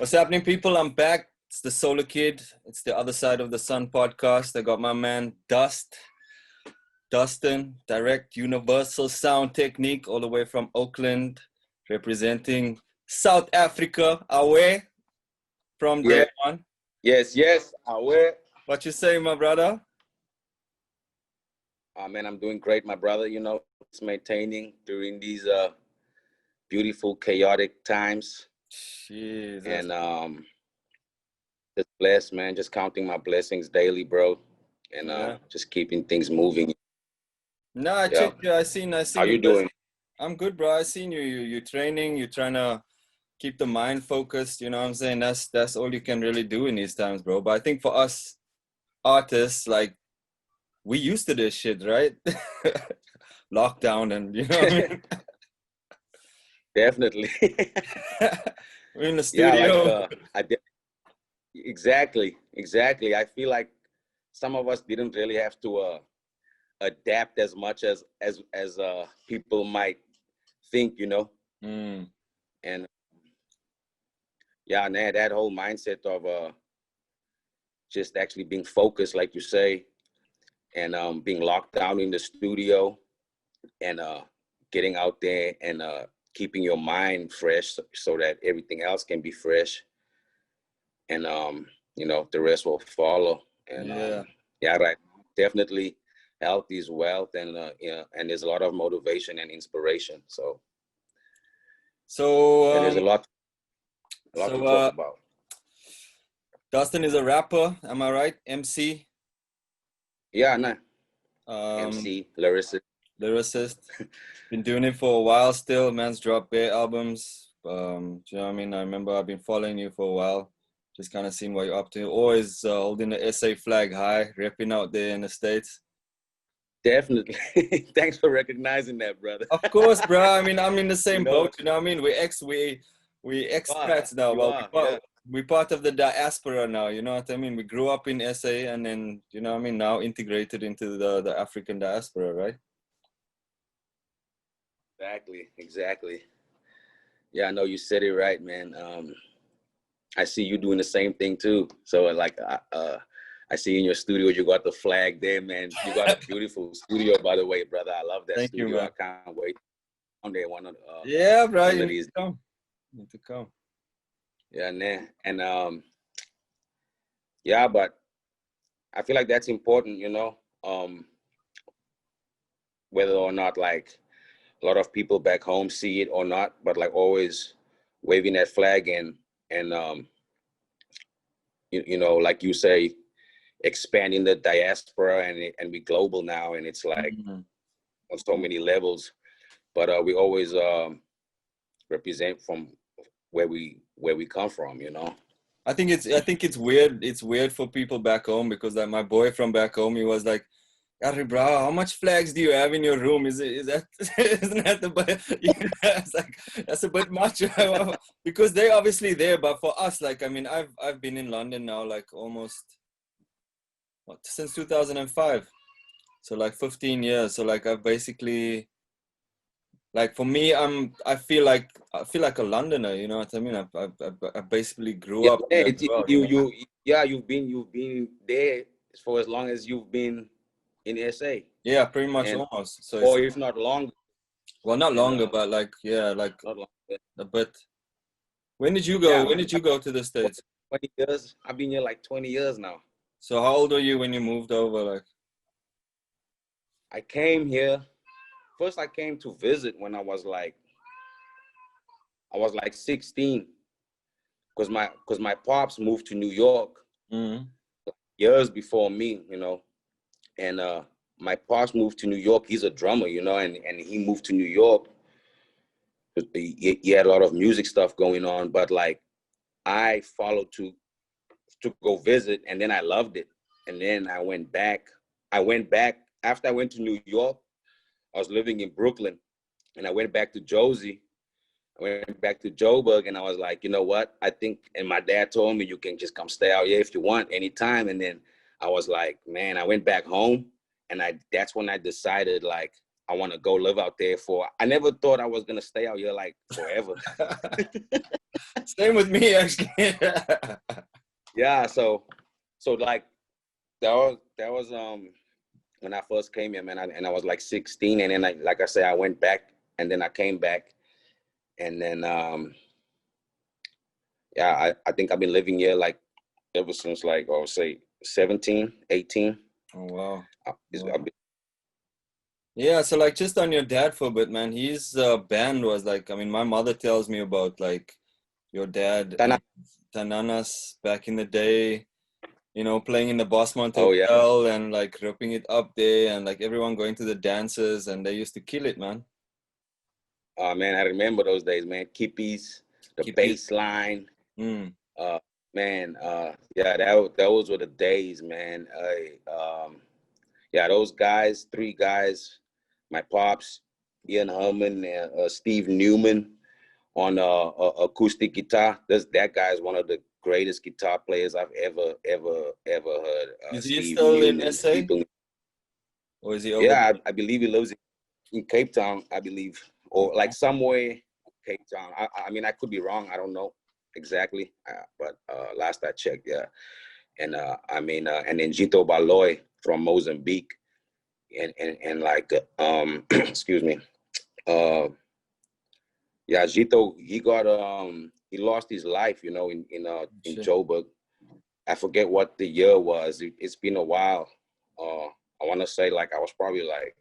What's happening, people? I'm back. It's the SolarKidd. It's the Other Side of the Sun podcast. I got my man Dustin, direct universal sound technique, all the way from Oakland, representing South Afrika, away from day one. Yes, away. What you say, my brother? Man, I'm doing great, my brother. You know, it's maintaining during these beautiful, chaotic times. Jesus. And just blessed, man. Just counting my blessings daily, bro. And just keeping things moving. No, I checked you. I seen. How you doing? I'm good, bro. I seen you. You're training. You're trying to keep the mind focused. You know what I'm saying? That's all you can really do in these times, bro. But I think for us artists, like, we used to this shit, right? Lockdown, and you know what I mean? Definitely. We're in the studio. Yeah, exactly. I feel like some of us didn't really have to adapt as much as people might think, you know. And yeah, man, that whole mindset of just actually being focused, like you say, and being locked down in the studio, and getting out there and keeping your mind fresh so that everything else can be fresh, and you know, the rest will follow. And right, definitely health is wealth, and and there's a lot of motivation and inspiration. So there's a lot to talk about. Dustin is a rapper, am I right? MC? Yeah, nah. MC, lyricist. Been doing it for a while still. Man's dropped bare albums. Do you know what I mean? I remember I've been following you for a while. Just kind of seeing what you're up to. Always holding the SA flag high, repping out there in the States. Definitely. Thanks for recognizing that, brother. Of course, bro. I mean, I'm in the same boat. You know what I mean? We expats now. We're part of the diaspora now. You know what I mean? We grew up in SA, and then, you know what I mean, now integrated into the African diaspora, right? Exactly. Yeah, I know you said it right, man. I see you doing the same thing too. So like, I see in your studio, you got the flag there, man. You got a beautiful studio, by the way, brother. I love that Thank studio. You, man. I can't wait. One day, yeah, bro. You need to come. Yeah, man. And yeah, but I feel like that's important, you know. Whether or not like a lot of people back home see it or not, but like always waving that flag and you know, like you say, expanding the diaspora, and we global now, and it's like on so many levels. But we always represent from where we come from, you know. I think it's weird. It's weird for people back home, because like my boy from back home, he was like, "Gary, bro, how much flags do you have in your room? Is that isn't that the?" It's like, that's a bit much, because they're obviously there. But for us, like, I mean, I've been in London now like almost since 2005, so like 15 years. So like I've basically, like, for me, I feel like a Londoner. You know what I mean? I basically grew up. Yeah, you've been there for as long as you've been in SA. Yeah, pretty much, almost. So or if not longer. Well, not longer, but like, yeah, like not longer. A bit. When did you go? Yeah, when did you go to the States? 20 years. I've been here like 20 years now. So how old were you when you moved over? Like, I came here. First, I came to visit when I was like 16, because my pops moved to New York years before me, you know, and my pops moved to New York. He's a drummer, you know, and he moved to New York. He had a lot of music stuff going on, but like I followed to go visit, and then I loved it, and then I went back. After I went to New York. I was living in Brooklyn, and I went back to Josie. I went back to Joburg, and I was like, you know what? I think, and my dad told me, you can just come stay out here if you want, anytime. And then I was like, man, I went back home, and that's when I decided, like, I want to go live out there I never thought I was going to stay out here like forever. Same with me, actually. Yeah. So like that was when I first came here, man, and I was like 16, and then like I said, I went back, and then I came back, and then yeah, I think I've been living here like ever since like I would say 17, 18. Oh wow. Wow. Yeah, so like just on your dad for a bit, man, his band was like, I mean, my mother tells me about like your dad and Tananas back in the day, you know, playing in the Bosmont Hotel and like ripping it up there and like everyone going to the dances and they used to kill it, man. Oh man, I remember those days, man. Kippies, the bass line. Man, yeah, those were the days, man. Yeah, those guys, 3 guys, my pops, Ian Herman, and Steve Newman on acoustic guitar. That guy is one of the greatest guitar players I've ever heard. Is he Steve still Newman, in SA? Or is he over? Yeah, I believe he lives in Cape Town, I believe, or like somewhere in Cape Town. I mean, I could be wrong. I don't know exactly, but last I checked, yeah. And I mean, and then Jito Baloy from Mozambique, and like excuse me, yeah, Jito, he lost his life, you know, in Joburg. I forget what the year was. It's been a while. I want to say like I was probably like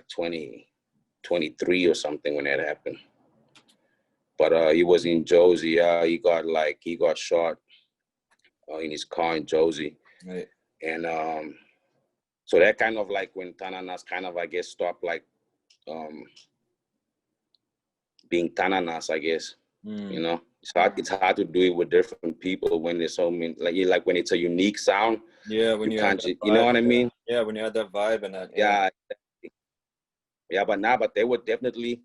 20, 23 or something when that happened. But he was in Josie. He got shot in his car in Josie. Right. And so that kind of like when Tananas kind of, I guess, stopped like being Tananas, I guess. You know, it's hard to do it with different people when there's so many, like when it's a unique sound. Yeah, when you can't, you know what I mean? Yeah, when you had that vibe and that. Yeah, but they were definitely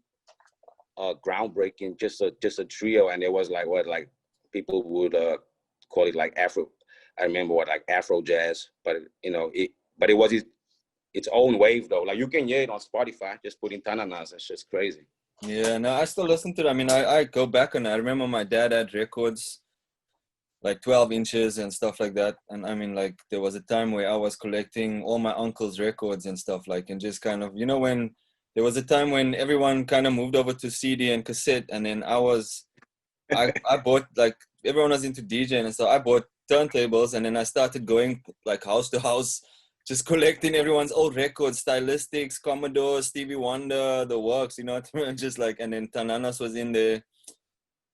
groundbreaking, just a trio, and it was like like people would call it like Afro. I remember like Afro jazz, but you know it was its own wave though. Like you can hear it on Spotify. Just put in Tananas. It's just crazy. Yeah, no, I still listen to it. I mean, I go back on it. I remember my dad had records like 12 inches and stuff like that. And I mean, like there was a time where I was collecting all my uncle's records and stuff like, and just kind of, you know, when there was a time when everyone kind of moved over to CD and cassette. And then I bought, like, everyone was into DJing. And so I bought turntables and then I started going like house to house, just collecting everyone's old records, Stylistics, Commodore, Stevie Wonder, the works, you know what I mean? Just like, and then Tananas was in there.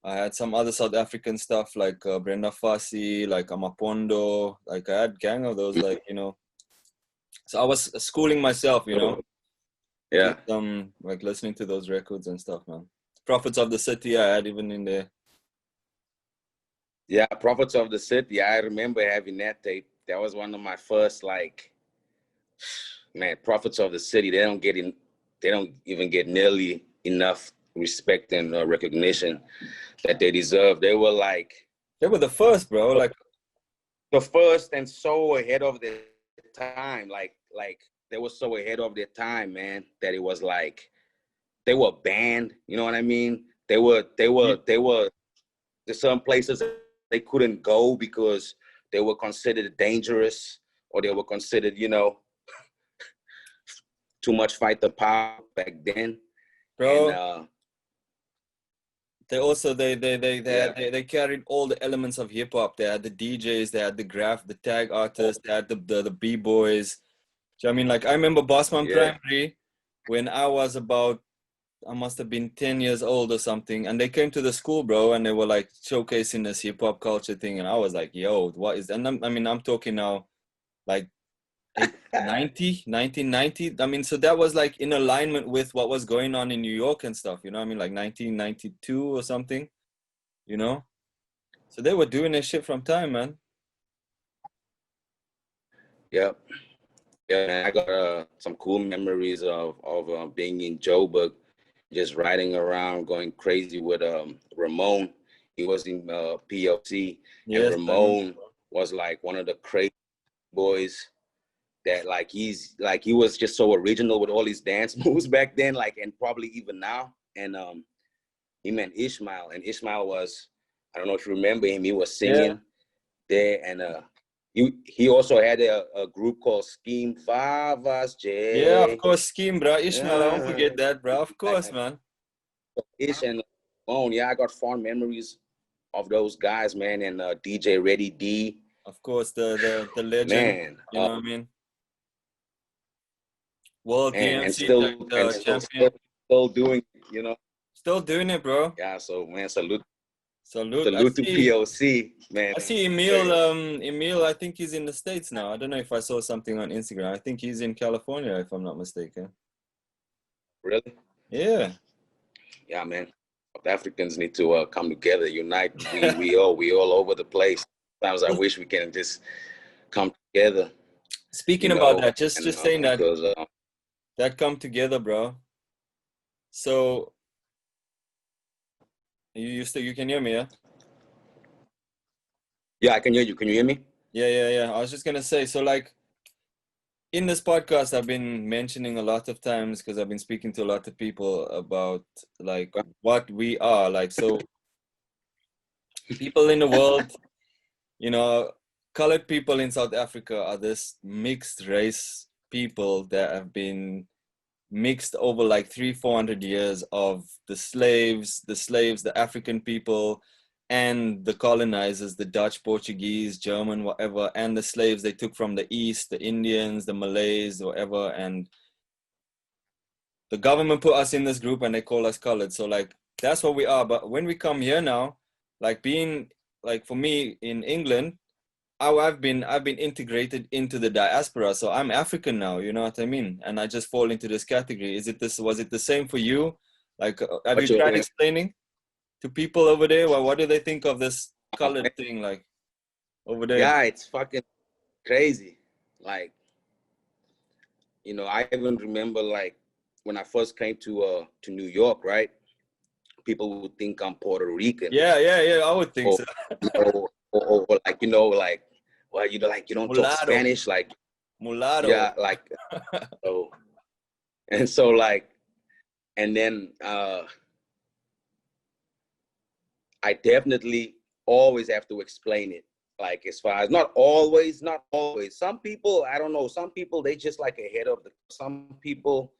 I had some other South African stuff like Brenda Fassie, like Amapondo, like I had gang of those, like, you know. So I was schooling myself, you know. Yeah. Just, like listening to those records and stuff, man. Prophets of the City, I had even in there. Yeah, Prophets of the City. I remember having that tape. That was one of my first, like, man, Prophets of the City. They don't even get nearly enough respect and recognition that they deserve. They were the first, bro. Like the first, and so ahead of their time. Like they were so ahead of their time, man, that it was like they were banned. You know what I mean? There's some places they couldn't go because they were considered dangerous, or they were considered, you know, too much fight the power back then. Bro. And, they carried all the elements of hip hop. They had the DJs, they had the tag artists, they had the Bboys. I mean, like I remember Bossman Primary when I was about, I must have been 10 years old or something, and they came to the school, bro, and they were like showcasing this hip hop culture thing, and I was like, yo, what is? And I'm talking now, like 1990. I mean, so that was like in alignment with what was going on in New York and stuff, you know what I mean? Like 1992 or something, you know? So they were doing this shit from time, man. Yep. Yeah, man, I got some cool memories of being in Joburg, just riding around, going crazy with Ramon. He was in PLC, and Ramon was like one of the crazy boys that like he was just so original with all his dance moves back then, like, and probably even now. And he met Ishmael, and Ishmael was, I don't know if you remember him, he was singing there, and he also had a group called Scheme Favas J. Yeah, of course, Scheme, bro. Ishmael, I won't forget that, bro. Of course, man. Ish and Bone, yeah, I got fond memories of those guys, man, and DJ Ready D. Of course, the legend. Man, you know what I mean? World and DMC, still like the champion. still doing, you know. Still doing it, bro. Yeah, so man, salute Salute. to POC, man. I see Emil. Emil, I think he's in the States now. I don't know if I saw something on Instagram. I think he's in California, if I'm not mistaken. Really? Yeah. Yeah, man. South Africans need to come together, unite. We all over the place. Sometimes I wish we can just come together. Speaking about that, just saying that, that come together, bro. So you can hear me, yeah? Yeah, I can hear you. Can you hear me? Yeah. I was just gonna say, so like in this podcast, I've been mentioning a lot of times, because I've been speaking to a lot of people about like what we are, like, so people in the world, you know, colored people in South Africa are this mixed race people that have been mixed over like 300-400 years of the slaves, the African people, and the colonizers, the Dutch, Portuguese, German, whatever, and the slaves they took from the East, the Indians, the Malays, whatever. And the government put us in this group and they call us colored. So like, that's what we are. But when we come here now, like being, like for me in England, I've been integrated into the diaspora, so I'm African now, you know what I mean? And I just fall into this category. Was it the same for you? Like, have you tried explaining to people over there? Well, what do they think of this colored thing, like, over there? Yeah, it's fucking crazy. Like, you know, I even remember like when I first came to New York, right? People would think I'm Puerto Rican. Yeah, I would think so. or like, you know, like, well, you know, like you don't talk Spanish, like mulatto. Yeah, like so, and so like, and then I definitely always have to explain it. Like as far as not always. Some people, I don't know. Some people they just like ahead of some people.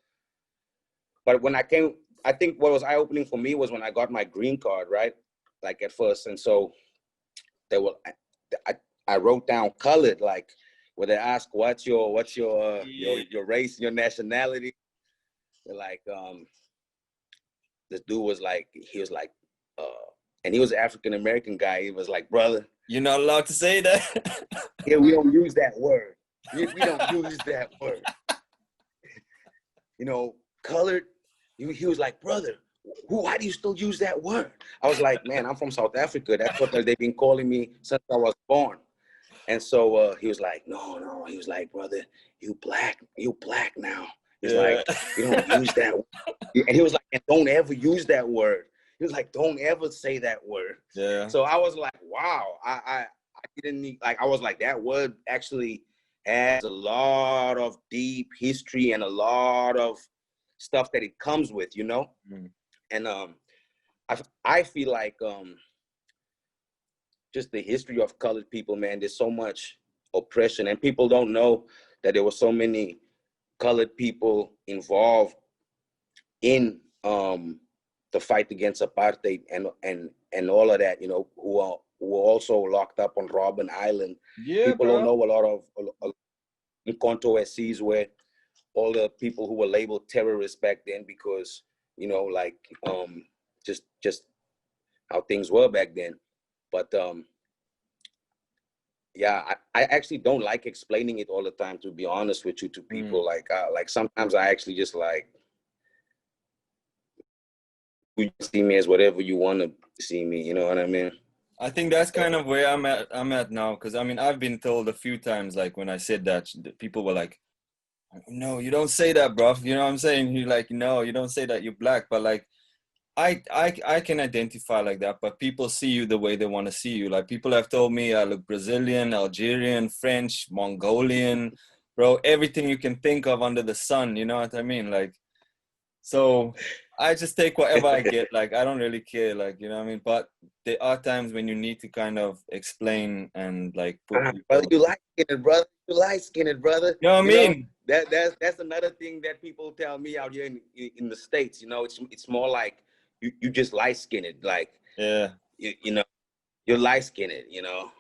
But when I came, I think what was eye opening for me was when I got my green card, right? Like at first, and so they were. I wrote down colored, like when they ask what's your race, your nationality. They're like, this dude was like, and he was an African American guy. He was like, brother, you're not allowed to say that. Yeah, we don't use that word. We don't use that word. You know, colored. He was like, brother, why do you still use that word? I was like, man, I'm from South Africa. That's what they've been calling me since I was born. And so he was like, no. He was like, brother, you black now. He's like, you don't use that word. And he was like, and don't ever use that word. He was like, don't ever say that word. Yeah. So I was like, wow. I didn't need, like, I was like, that word actually has a lot of deep history and a lot of stuff that it comes with, you know? Mm. And I feel like just the history of colored people, man, there's so much oppression, and people don't know that there were so many colored people involved in the fight against apartheid and all of that, you know, who were also locked up on Robben Island. Yeah, people don't know a lot of Nkonto SCs where all the people who were labeled terrorists back then because, you know, like just how things were back then. But yeah, I actually don't like explaining it all the time, to be honest with you, to people. Like sometimes I actually just like, you see me as whatever you want to see me, you know what I mean? I think that's kind of where I'm at now, because I mean, I've been told a few times, like when I said that, people were like, no, you don't say that, bro. You know what I'm saying? You're like, no, you don't say that, you're black. But like, I can identify like that, but people see you the way they want to see you. Like people have told me I look Brazilian, Algerian, French, Mongolian, bro, everything you can think of under the sun, you know what I mean? Like, so I just take whatever I get. Like, I don't really care, like, you know what I mean? But there are times when you need to kind of explain and like put Brother, people, you light-skinned, brother. You light-skinned, brother. you know what I You know, mean? that's another thing that people tell me out here in the States. You know, it's more like you just light-skinned, like Yeah. you know, you're light-skinned. You know,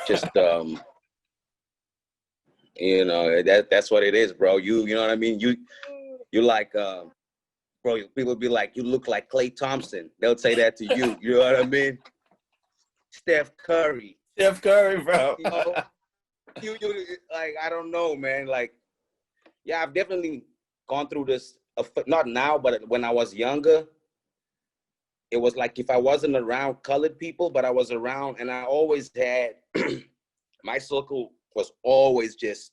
just you know, that's what it is, bro. You know what I mean? You like bro, people be like, you look like Klay Thompson. They'll say that to you. You know what I mean? Steph Curry. Steph Curry, bro. You know, you like, I don't know, man. Like, yeah, I've definitely gone through this. Not now, but when I was younger, it was like if I wasn't around colored people, but I was around, and I always had my circle was always just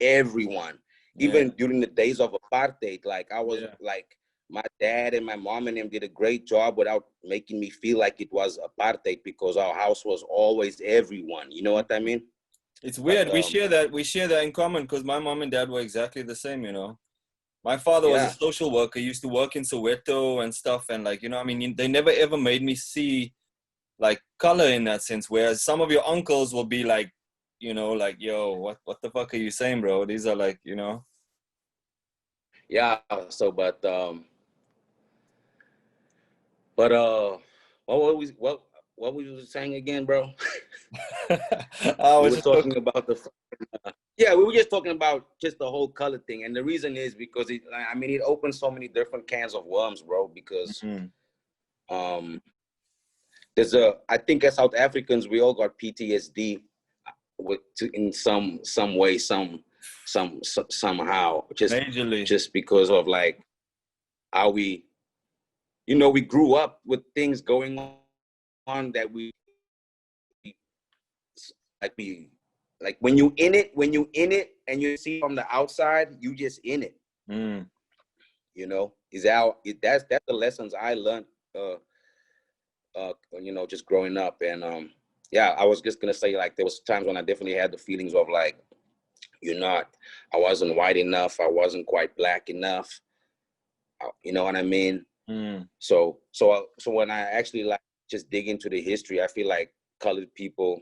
everyone. Yeah. Even during the days of apartheid, like I was Yeah. like, my dad and my mom and them did a great job without making me feel like it was apartheid, because our house was always everyone. You know what I mean? It's But weird. We share that in common because my mom and dad were exactly the same, you know. My father was a yeah, social worker, used to work in Soweto and stuff, and like, you know, I mean, they never ever made me see like color in that sense. Whereas some of your uncles will be like, you know, like, yo, what the fuck are you saying, bro? These are like, you know. yeah. So, but what were you saying again, bro? I We was were just talking. talking about yeah, we were just talking about just the whole color thing, and the reason is because I mean, it opens so many different cans of worms, bro. Because um, I think as South Africans, we all got PTSD in some way, somehow, Majorly. just because of like how we grew up with things going on that we like when you in it and you see from the outside, you just in it. You know, that's the lessons I learned just growing up. And yeah, I was just gonna say, like, there was times when I definitely had the feelings of like, I wasn't white enough, I wasn't quite black enough, you know what I mean? So when I actually like just dig into the history, I feel like colored people,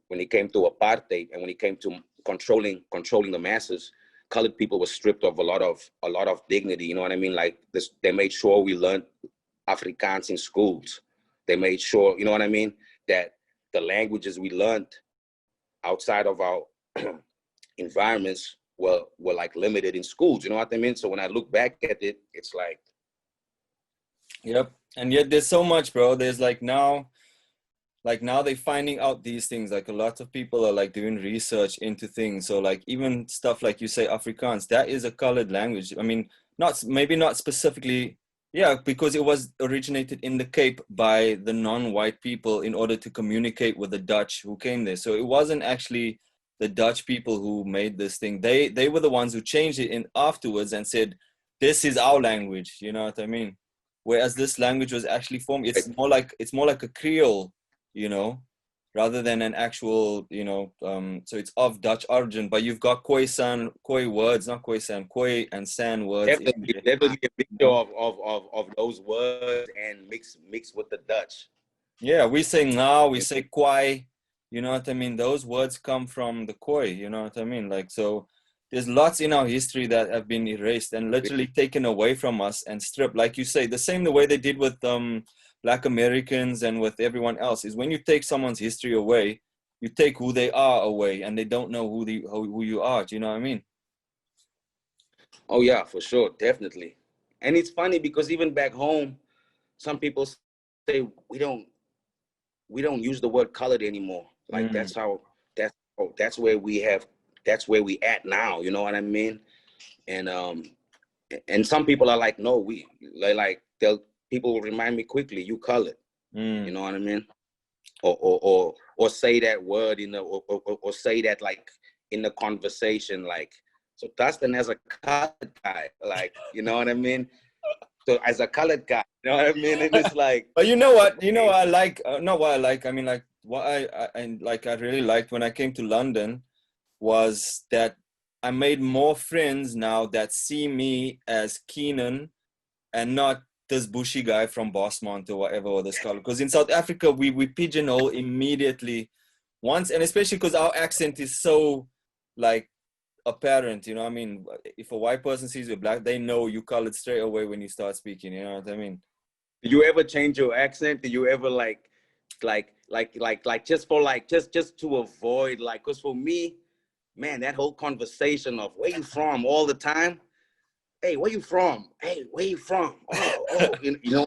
when it came to apartheid and when it came to controlling the masses, colored people were stripped of a lot of dignity. You know what I mean? Like this, they made sure we learned Afrikaans in schools. They made sure, you know what I mean, that the languages we learned outside of our environments were like limited in schools. You know what I mean? So when I look back at it, it's like, Yep. And yet there's so much, bro. There's like now they're finding out these things. Like a lot of people are like doing research into things. So like even stuff like you say Afrikaans, that is a colored language. I mean, maybe not specifically, yeah, because it was originated in the Cape by the non-white people in order to communicate with the Dutch who came there. So it wasn't actually the Dutch people who made this thing. They were the ones who changed it in afterwards and said, this is our language. You know what I mean? Whereas this language was actually formed, it's more like a Creole, you know, rather than an actual, you know, so it's of Dutch origin, but you've got Khoi words, not Khoisan, Khoi and San words in there. definitely a You mixture know? of those words and mix with the Dutch. Yeah, we say now, we say Kwai, you know what I mean? Those words come from the Khoi, you know what I mean? Like, so there's lots in our history that have been erased and literally taken away from us and stripped, like you say, the same the way they did with Black Americans and with everyone else, is when you take someone's history away, you take who they are away, and they don't know who you are. Do you know what I mean? Oh yeah, for sure, definitely. And it's funny because even back home, some people say we don't use the word colored anymore. Like that's where we at now. You know what I mean? And some people are like, no, people will remind me quickly, you colored. You know what I mean? Or say that word or say that like in the conversation, like, so Dustin as a colored guy, like, you know what I mean? So as a colored guy, you know what I mean? And it's like, But you know what? You know okay. what I like? Not what I like. I mean, like, what I really liked when I came to London was that I made more friends now that see me as Keenan and not this bushy guy from Bosmont or whatever, or this color. Because in South Africa, we pigeonhole immediately once, and especially because our accent is so like apparent, you know what I mean? If a white person sees you black, they know you call it straight away when you start speaking, you know what I mean? Do you ever change your accent? Do you ever like just for like just to avoid like? Because for me, man, that whole conversation of where you from all the time. Hey, where you from? Hey, where you from? Oh, you know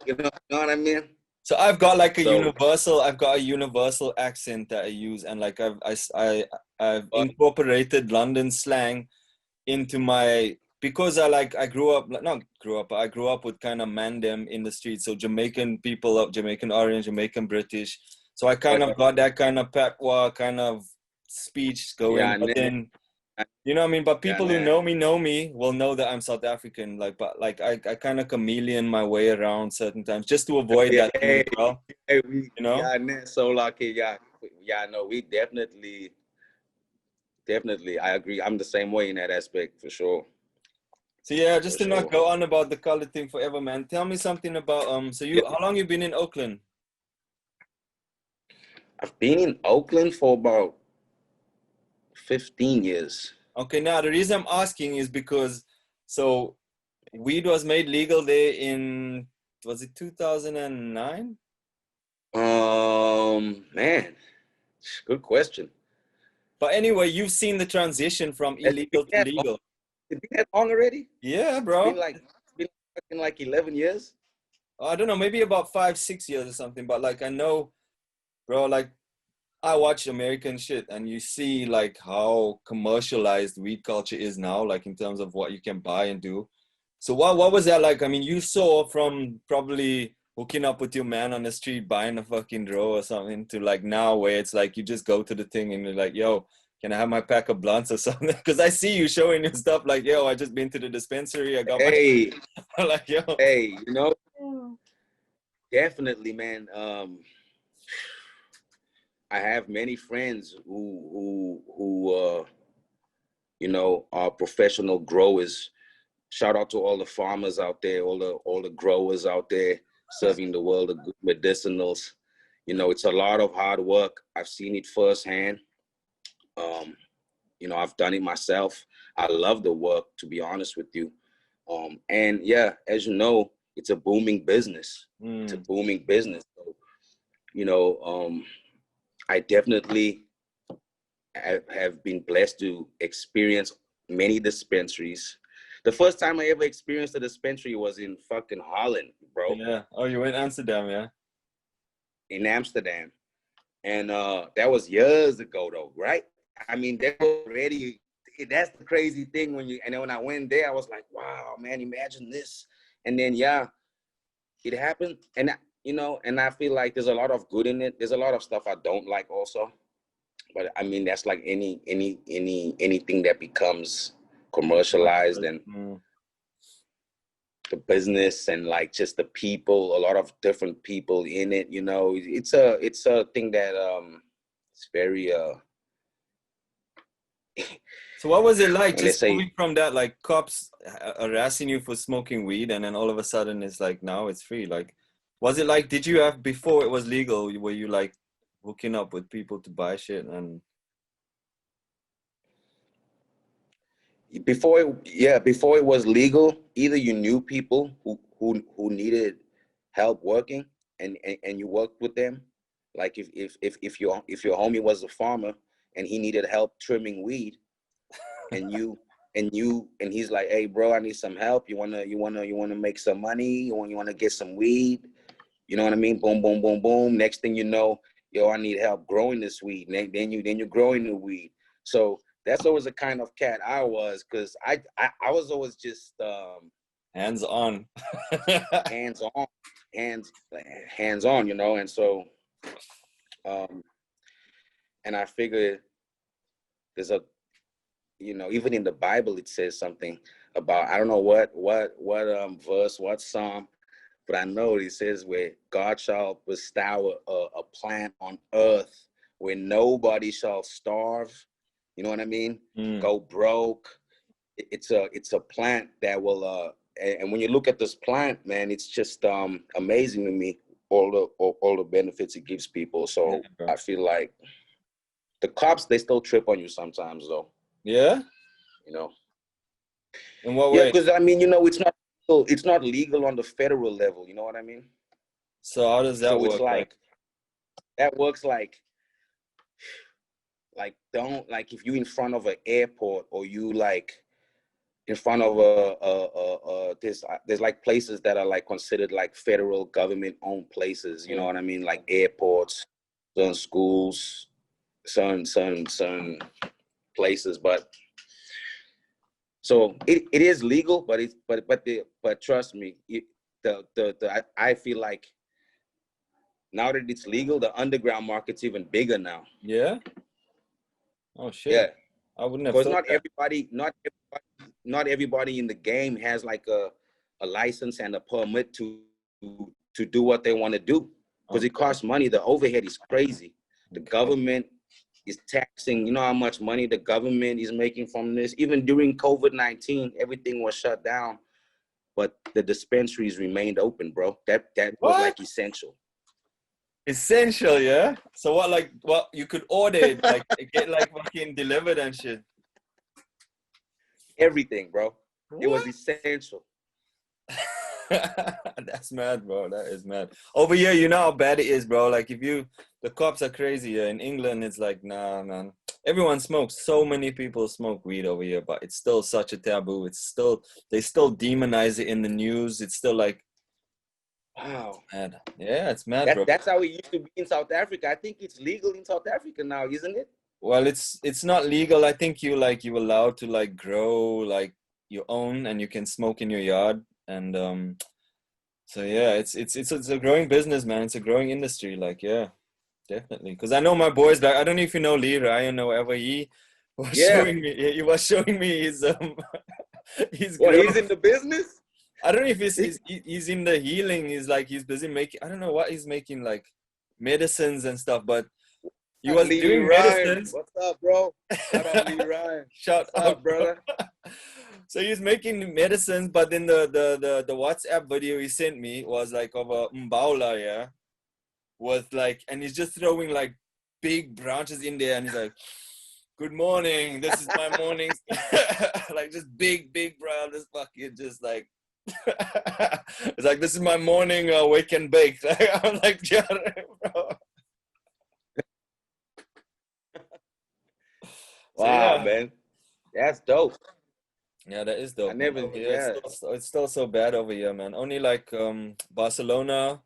what I mean? So I've got like So I've got a universal accent that I use, and like I've incorporated London slang into my, because I grew up, not grew up, but I grew up with kind of mandem in the streets. So Jamaican people of Jamaican origin, Jamaican British. So I kind of got that kind of patois kind of speech going, yeah, but then, you know what I mean? But yeah, people who know me will know that I'm South African. Like, but like I kind of chameleon my way around certain times just to avoid that thing as well. Hey, You know? yeah, solarkidd, yeah, no, we definitely, I agree. I'm the same way in that aspect for sure. So yeah, just For to not sure. go on about the color thing forever, man. Tell me something about so Yeah, how long you been in Oakland? I've been in Oakland for about 15 years. Okay, now the reason I'm asking is because so weed was made legal there in, was it 2009? Man, good question. But anyway, you've seen the transition from Has it been illegal to that long? legal. It's been that long already? Yeah, It's been bro. like fucking like 11 years. I don't know, maybe about 5, 6 years or something. But like I know, bro, like I watch American shit and you see like how commercialized weed culture is now, like in terms of what you can buy and do. So what was that like? I mean, you saw from probably hooking up with your man on the street, buying a fucking draw or something, to like now where it's like you just go to the thing and you're like, yo, can I have my pack of blunts or something? Because I see you showing your stuff like, yo, I just been to the dispensary, I got my Hey, like, yo. hey, definitely, man. I have many friends who are professional growers. Shout out to all the farmers out there, all the growers out there serving the world of good medicinals. It's a lot of hard work. I've seen it firsthand. I've done it myself. I love the work, to be honest with you. And yeah, as you know, it's a booming business. It's a booming business. So, I definitely have been blessed to experience many dispensaries. The first time I ever experienced a dispensary was in fucking Holland, bro. Yeah. Oh, you went to Amsterdam, yeah? In Amsterdam. And that was years ago though, right? I mean, they were already, that's the crazy thing and then when I went there, I was like, wow, man, imagine this. And then, yeah, it happened. And, and I feel like there's a lot of good in it. There's a lot of stuff I don't like also. But I mean, that's like anything that becomes commercialized and the business and like just the people, a lot of different people in it, it's a thing that it's very So what was it like when they just say moving from that, like cops harassing you for smoking weed, and then all of a sudden it's like now it's free? Like, was it like, did you have, before it was legal, were you like hooking up with people to buy shit? And before it was legal, either you knew people who needed help working and you worked with them. Like if your homie was a farmer and he needed help trimming weed, and he's like, hey bro, I need some help. You wanna make some money, you wanna get some weed, you know what I mean? Boom, boom, boom, boom. Next thing you know, yo, I need help growing this weed. Then you're growing the weed. So that's always the kind of cat I was, because I was always just hands on. hands on, hands on, and so and I figured there's a, even in the Bible it says something about, I don't know what verse, what psalm, but I know it says where God shall bestow a plant on earth where nobody shall starve. You know what I mean? Go broke. It's a plant that will and when you look at this plant, man, it's just amazing to me, all the benefits it gives people. So I feel like the cops, they still trip on you sometimes though. Yeah? You know. In what Yeah, way? because I mean, you know, it's not legal on the federal level, you know what I mean? So how does that So work? it's like that works like don't, like if you in front of an airport or you like in front of there's like places that are like considered like federal government owned places, you know what I mean? Like airports, certain schools, certain places, but so it is legal, but it's but trust me, I feel like now that it's legal, the underground market's even bigger now. Yeah? Oh shit. Yeah. I wouldn't have Because thought not everybody in the game has like a license and a permit to do what they want to do. Because it costs money. The overhead is crazy. The government is taxing, you know how much money the government is making from this. Even during COVID-19, everything was shut down, but the dispensaries remained open, bro. That was like essential. Essential, yeah? So what you could order it, like get like fucking delivered and shit. Everything, bro. What? It was essential. That's mad, bro. That is mad. Over here, you know how bad it is, bro. Like the cops are crazy here. In England, it's like, nah, man. Everyone smokes. So many people smoke weed over here, but it's still such a taboo. They still demonize it in the news. It's still like, wow, mad. Yeah, it's mad, bro. That's how it used to be in South Africa. I think it's legal in South Africa now, isn't it? Well, it's not legal. I think you're allowed to like grow like your own, and you can smoke in your yard. And so yeah, it's a growing business, man. It's a growing industry. Like, yeah, definitely. Because I know my boys. Like, I don't know if you know Lee Ryan or whatever. He was showing me. He was showing me his his. Well, he's in the business. I don't know if he's in the healing. He's busy making. I don't know what he's making, like medicines and stuff. But he was Lee doing Ryan. medicines. What's up, bro? Shout out Lee Ryan. Shout What's out, up, brother. So he's making medicines, but then the WhatsApp video he sent me was like of a Mbaula, yeah, with like, and he's just throwing like big branches in there, and he's like, "Good morning, this is my morning," like just big branches, fucking just like, it's like, "This is my morning wake and bake." I'm like, yeah, bro. Wow, yeah, man, that's dope. Yeah, that is dope. I never, yeah. It's still so bad over here, man. Only like Barcelona,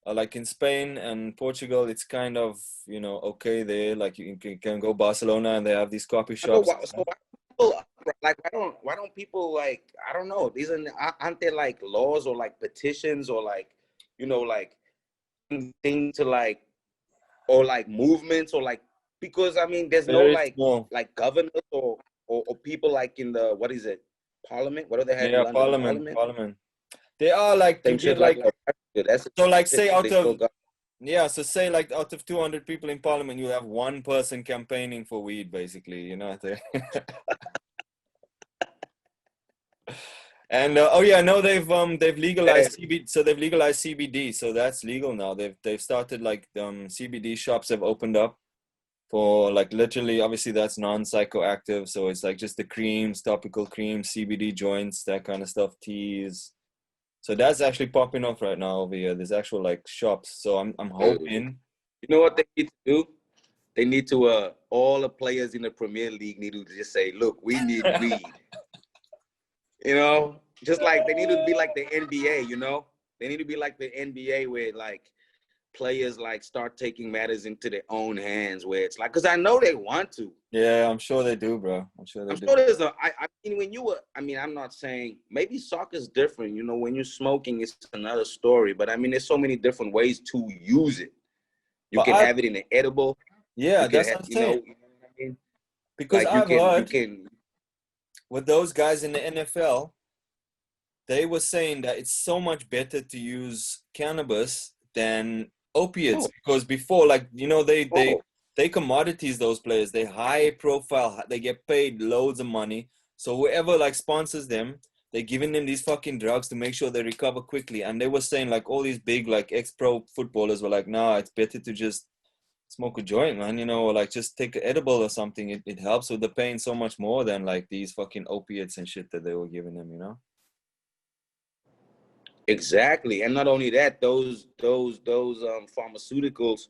like in Spain and Portugal, it's kind of, you know, okay there. Like you can go Barcelona and they have these coffee shops. So why don't people like, I don't know, aren't there like laws or like petitions or like, you know, like things to like, or like movements or like, because I mean, there's no like governors or people like in the, what is it, Parliament? What do they have in London? Parliament. They are like, to get like so like say out of, yeah, so say like out of 200 people in Parliament, you have one person campaigning for weed, basically, you know. And oh yeah, no, they've legalized CBD, so they've legalized CBD, so that's legal now. They've started like CBD shops have opened up for like literally, obviously that's non-psychoactive, so it's like just the creams, topical creams, CBD joints, that kind of stuff, teas. So that's actually popping off right now over here. There's actual like shops. So I'm hoping. You know what they need to do? They need to all the players in the Premier League need to just say, look, we need weed. You know, just like they need to be like the NBA, you know? They need to be like the NBA where like players like start taking matters into their own hands, where it's like, because I know they want to. Yeah, I'm sure they do, bro. I'm sure they do. There's I mean, when you were, I mean, I'm not saying, maybe soccer's different, you know, when you're smoking, it's another story, but I mean, there's so many different ways to use it. You can have it in an edible. Yeah, that's what I'm saying. You know what I mean? Because like I've heard with those guys in the NFL, they were saying that it's so much better to use cannabis than opiates Oh, because before, like, you know, oh, they commodities, those players. They high profile, they get paid loads of money. So whoever like sponsors them, they're giving them these fucking drugs to make sure they recover quickly. And they were saying like all these big like ex-pro footballers were like, nah, it's better to just smoke a joint, man, you know, or like just take an edible or something. It helps with the pain so much more than like these fucking opiates and shit that they were giving them, you know? exactly. And not only that, those pharmaceuticals,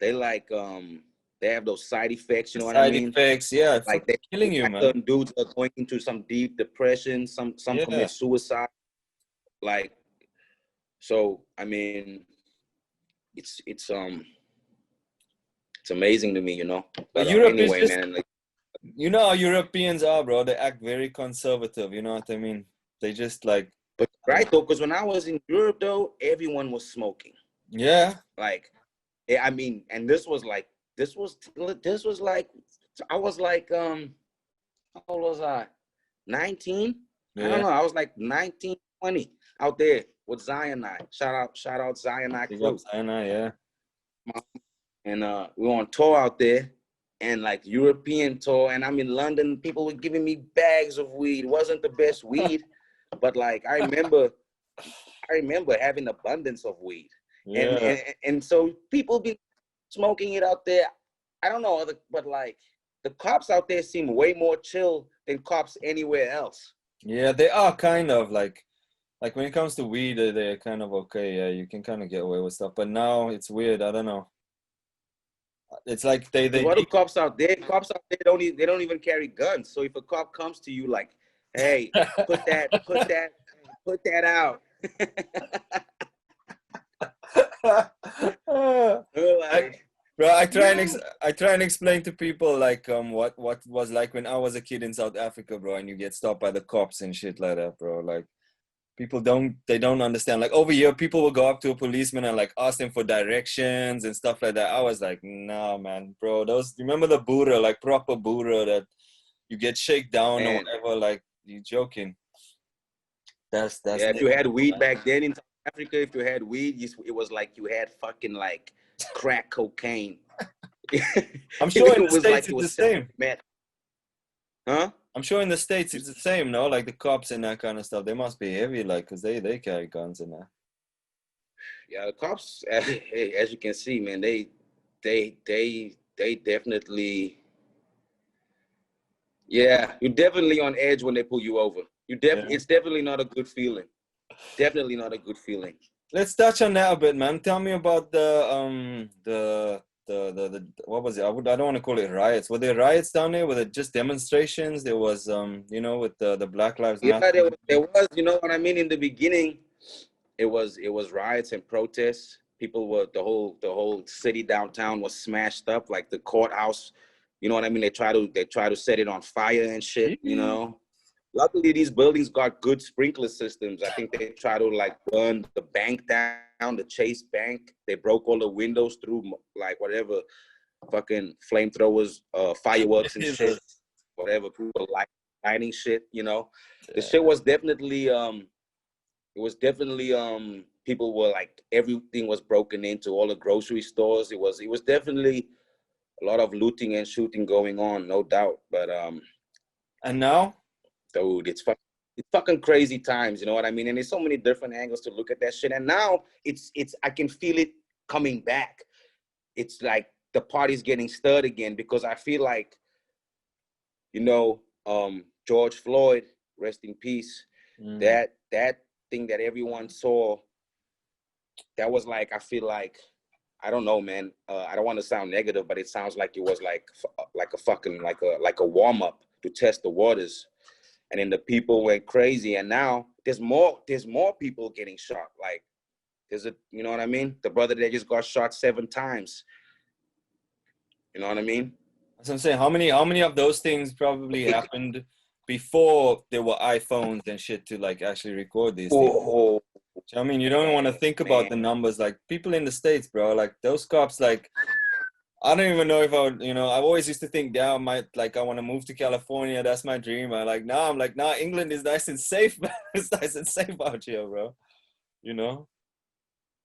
they like they have those side effects. You The know what I side mean? effects, yeah, Like fucking killing you, man. certain dudes are going into some deep depression. Some Yeah. commit suicide. Like, so I mean, it's it's amazing to me, you know. But But Europe is anyway, just, man, like, you know how Europeans are, bro. They act very conservative, you know what I mean? They just like, but right though, because when I was in Europe though, everyone was smoking. yeah, Like, yeah, I mean, and this was like like I was like how old was I? 19? I don't yeah. know. I was like 19, 20 out there with Zionite. Shout out Zionite Big up, crew. Sinai, yeah. And we were on tour out there, and like European tour, and I'm in London. People were giving me bags of weed. It wasn't the best weed, but like I remember having abundance of weed, and Yeah. and so people be smoking it out there. I don't know, but like the cops out there seem way more chill than cops anywhere else. Yeah, they are kind of like when it comes to weed, they're kind of okay. Yeah, you can kind of get away with stuff. But now it's weird. I don't know. It's like Because they what the cops out there they don't even carry guns. So if a cop comes to you like, hey, put that out. I, Like, bro, I try and explain to people like what was like when I was a kid in South Africa, bro, and you get stopped by the cops and shit like that, bro. Like people don't understand. Like over here, people will go up to a policeman and like ask them for directions and stuff like that. I was like, nah, man, bro. Those remember the Buddha, like proper Buddha that you get shake down or man, whatever. Like you joking? That's yeah, if you never had cool, weed man. back then in South Africa, if you had weed, it was like you had fucking like crack cocaine. I'm sure in It the was States like it it's the was same. meth. Huh? I'm sure in the States it's the same, no? Like the cops and that kind of stuff. They must be heavy, like, because they carry guns and that. Yeah, the cops, hey, as you can see, man, they definitely, yeah, you're definitely on edge when they pull you over. Yeah. It's definitely not a good feeling. Definitely not a good feeling. Let's touch on that a bit, man. Tell me about the what was it? I don't want to call it riots. Were there riots down there? Were there just demonstrations? There was you know, with the Black Lives Yeah, Matter there movement. was, you know what I mean. In the beginning, it was riots and protests. People were the whole city downtown was smashed up, like the courthouse. You know what I mean? They try to set it on fire and shit. You Jeez. know. Luckily, these buildings got good sprinkler systems. I think they try to like burn the bank down, the Chase Bank. They broke all the windows through like whatever fucking flamethrowers, fireworks and shit. Jesus. Whatever people lighting shit. You know, the Yeah. shit was definitely it was definitely people were like everything was broken into all the grocery stores. It was definitely a lot of looting and shooting going on, no doubt. But And now? dude, it's fucking crazy times, you know what I mean? And there's so many different angles to look at that shit. And now it's I can feel it coming back. It's like the party's getting stirred again because I feel like, you know, George Floyd, rest in peace, Mm. that thing that everyone saw, that was like, I feel like, I don't know, man. I don't want to sound negative, but it sounds like it was like a fucking like a warm up to test the waters, and then the people went crazy, and now there's more people getting shot. Like you know what I mean? The brother that just got shot 7 times. You know what I mean? So I'm saying, how many of those things probably happened before there were iPhones and shit to like actually record these things? Oh I mean, you don't want to think about man, the numbers. Like people in the States, bro, like those cops, like I don't even know if I would, I always used to think, yeah, I want to move to California. That's my dream. I'm like, nah, England is nice and safe, man. It's nice and safe out here, bro. You know?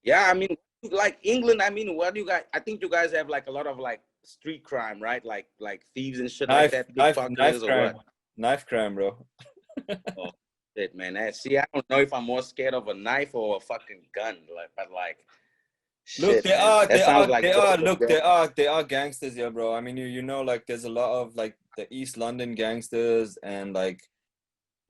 Yeah, I mean, like England. I mean, what do you guys? I think you guys have like a lot of like street crime, right? Like thieves and shit like that, Knife pickpocketers or crime. what? Knife crime, bro. Oh shit, man. See, I don't know if I'm more scared of a knife or a fucking gun. Like, Look, shit, man. That sounds like Joburg, bro. they are gangsters here, bro. I mean, like there's a lot of like the East London gangsters and like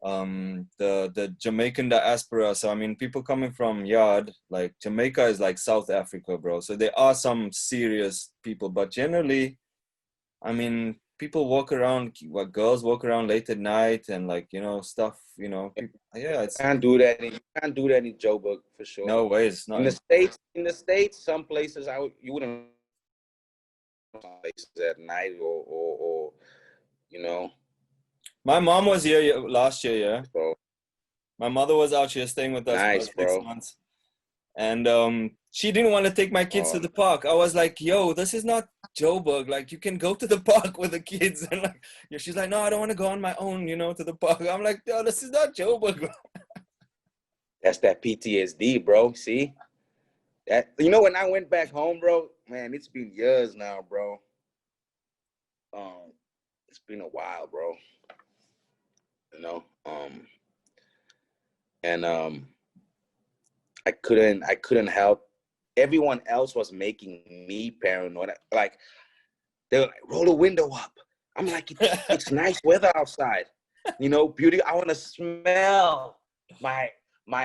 the Jamaican diaspora. So I mean, people coming from Yard, like Jamaica is like South Africa, bro. So there are some serious people, but generally, I mean, people walk around, what girls walk around late at night and like, stuff, people, yeah, it's Can't do that. You can't do that in Joburg for sure. no ways, In not the states, some places you wouldn't places at night or you know. My mom was here last year, yeah. So My mother was out here staying with us for nice, like 6 bro. months. And she didn't want to take my kids to the park. I was like, yo, this is not Joburg. Like, you can go to the park with the kids. And like, she's like, no, I don't want to go on my own, to the park. I'm like, yo, this is not Joburg. That's that PTSD, bro. See? That when I went back home, bro, man, it's been years now, bro. It's been a while, bro. And I couldn't help. Everyone else was making me paranoid. Like, they were like, roll the window up. I'm like, it's nice weather outside. Beauty. I want to smell my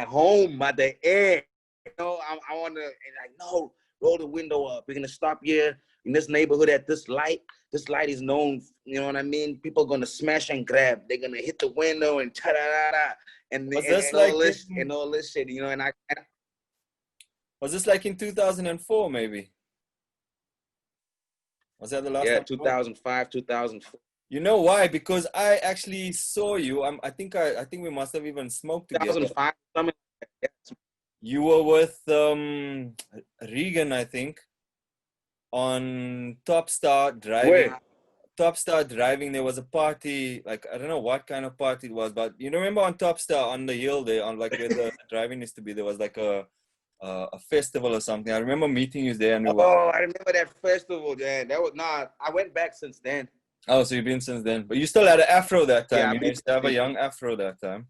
home, the air. I want to, and like, no, roll the window up. We're going to stop here in this neighborhood at this light. This light is known, you know what I mean? People are going to smash and grab. They're going to hit the window and ta-da-da-da. And all this shit, and I. Was this like in 2004, maybe? Was that the last time? Yeah, 2005, 2004. You know why? Because I actually saw you. I think we must have even smoked together. 2005, something like that. You were with Regan, I think, on Top Star driving. Where? Top Star driving. There was a party, like I don't know what kind of party it was, but you remember on Top Star on the hill there, on like where the driving used to be, there was like a festival or something. I remember meeting you there. And I remember that festival. Yeah, that was not. I went back since then. Oh, so you've been since then, but you still had an afro that time. Yeah, you used to have a young afro that time.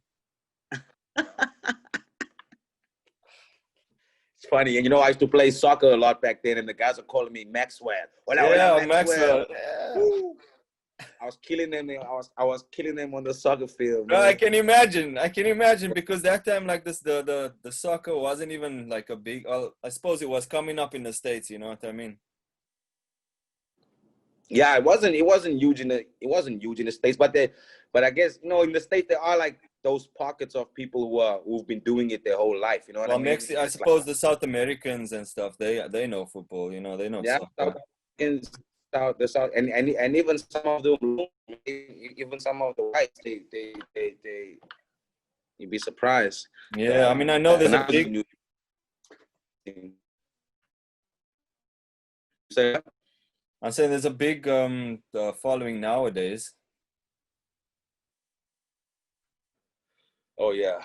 It's funny, and I used to play soccer a lot back then, and the guys are calling me Maxwell. Hola, Maxwell. Yeah. I was killing them. I was killing them on the soccer field. No, I can imagine because that time like this, the soccer wasn't even like a big. I suppose it was coming up in the States. You know what I mean? Yeah, it wasn't huge in the States, but I guess in the States there are like those pockets of people who've been doing it their whole life. You know what I mean? I suppose the South Americans and stuff, they know football. They know soccer. The South, and even some of the whites, they you'd be surprised. Yeah, I mean, I know there's a big. I'm saying there's a big following nowadays. Oh yeah,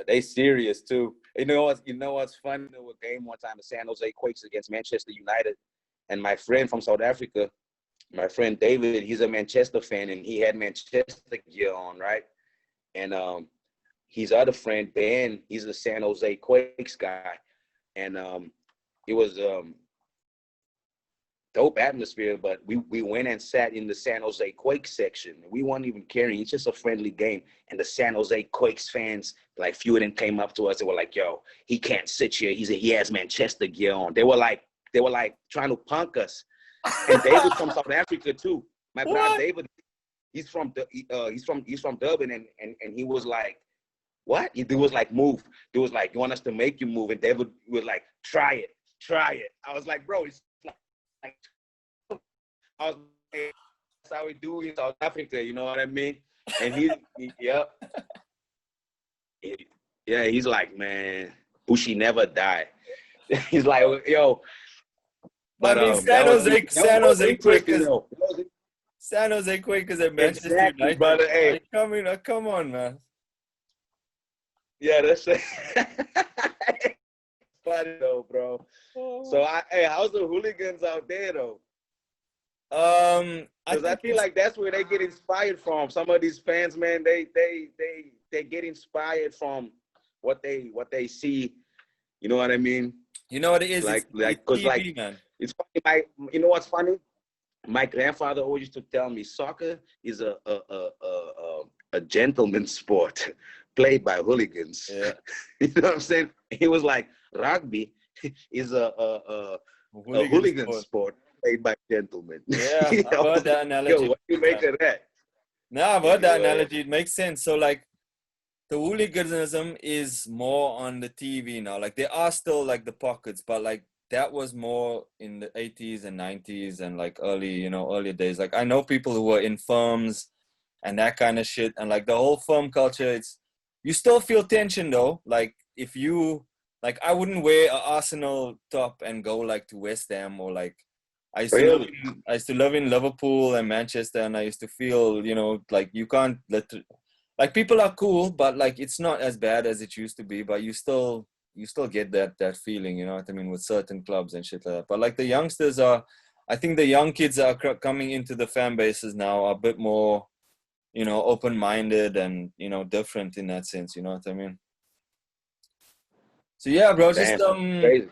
they serious too. You know what's funny? There was a game one time, the San Jose Quakes against Manchester United, and my friend from South Africa, my friend David, he's a Manchester fan, and he had Manchester gear on, right? And his other friend Ben, he's a San Jose Quakes guy, and it was dope atmosphere, but we went and sat in the San Jose Quakes section. We weren't even caring. It's just a friendly game. And the San Jose Quakes fans, like few of them came up to us. They were like, yo, he can't sit here. He has Manchester gear on. They were like trying to punk us. And David's from South Africa too. My brother David, he's from Durban, and he was like, what? He was like, move. He was like, you want us to make you move? And David was like, try it. I was like, bro, it's like, I was like, that's how we do in South Africa, you know what I mean? And he's like, man, Bushi never die. He's like, yo, I But mean, that was San Jose interesting Quakers, though. San Jose Quakers at Manchester Exactly, United. brother. Hey, Like, come on, man. yeah, that's it. Funny though, bro. So hey, how's the hooligans out there though? I Because I think feel like that's where they get inspired from. Some of these fans, man, they get inspired from what they see. You know what I mean? you know what it is. Like, It's cause TV, man. it's funny. You know what's funny? My grandfather always used to tell me soccer is a gentleman's sport played by hooligans. Yeah, You know what I'm saying? He was like, rugby is a hooligan sport played by gentlemen. Yeah, You I've know? heard that analogy. Yo, what do you make of that? No, I've heard that Yeah. analogy. It makes sense. So like the hooliganism is more on the TV now. Like there are still like the pockets, but like that was more in the 80s and 90s and like earlier days. Like I know people who were in firms and that kind of shit, and like the whole firm culture, it's you still feel tension though. Like if you like I wouldn't wear a Arsenal top and go like to West Ham or like I used to live in Liverpool and Manchester, and I used to feel, like you can't like people are cool, but like it's not as bad as it used to be, but you still get that feeling, you know what I mean, with certain clubs and shit like that. But like the youngsters I think the young kids are coming into the fan bases now are a bit more, open-minded and, different in that sense, you know what I mean? So yeah, bro, just Crazy.